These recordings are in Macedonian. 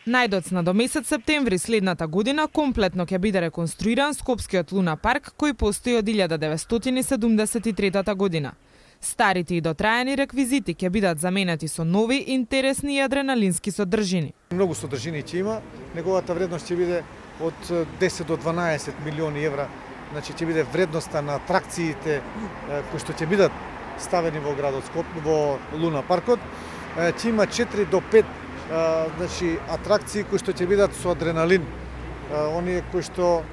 Најдоцна до месец септември следната година комплетно ќе биде реконструиран Скопскиот Луна парк кој постои од 1973 година. Старите и дотраени реквизити ќе бидат заменети со нови, интересни и адреналински содржини. Многу содржини ќе има, неговата вредност ќе биде од 10 до 12 милиони евра. Значи ќе биде вредноста на атракциите кои што ќе бидат ставени во градот Скоп, во Луна паркот. Ќе има 4 до 5 атракции кои што ќе бидат со адреналин. Оние кои што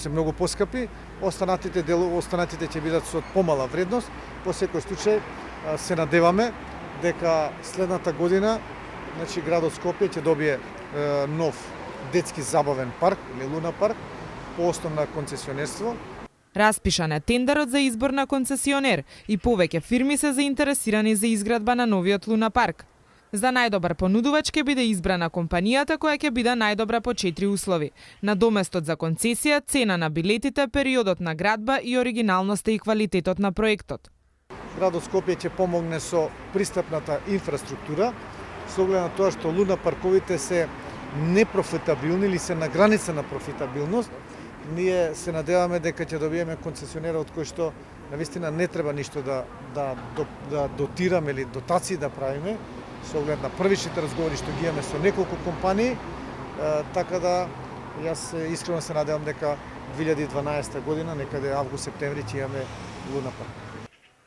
се многу поскапи, останатите ќе бидат со помала вредност. По секој случај се надеваме дека следната година градот Скопје ќе добие нов детски забавен парк или Луна парк по основ на концесионерство. Распишан е тендерот за избор на концесионер и повеќе фирми се заинтересирани за изградба на новиот Луна парк. За најдобар понудувач ќе биде избрана компанијата која ќе биде најдобра по 4 услови: надоместот за концесија, цена на билетите, периодот на градба и оригиналноста и квалитетот на проектот. Градот Скопје ќе помогне со пристапната инфраструктура, со оглед на тоа што Луна парковите се непрофитабилни или се на граница на профитабилност. Ние се надеваме дека ќе добиеме концесионера од кој што навистина не треба ништо да дотираме или дотации да правиме, со оглед на првичните разговори што ги имаме со неколку компании, така да јас искрено се надевам дека 2012 година, некаде август-септември, ќе имаме Луна парк.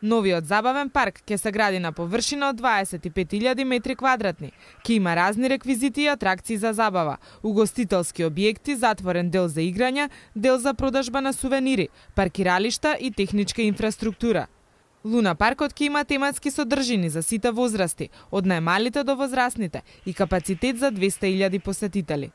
Новиот забавен парк ќе се гради на површина од 25.000 метри квадратни. Ќе има разни реквизити и атракции за забава, угостителски објекти, затворен дел за играња, дел за продажба на сувенири, паркиралишта и техничка инфраструктура. Луна паркот ќе има тематски содржини за сите возрасти, од најмалите до возрастните и капацитет за 200.000 посетители.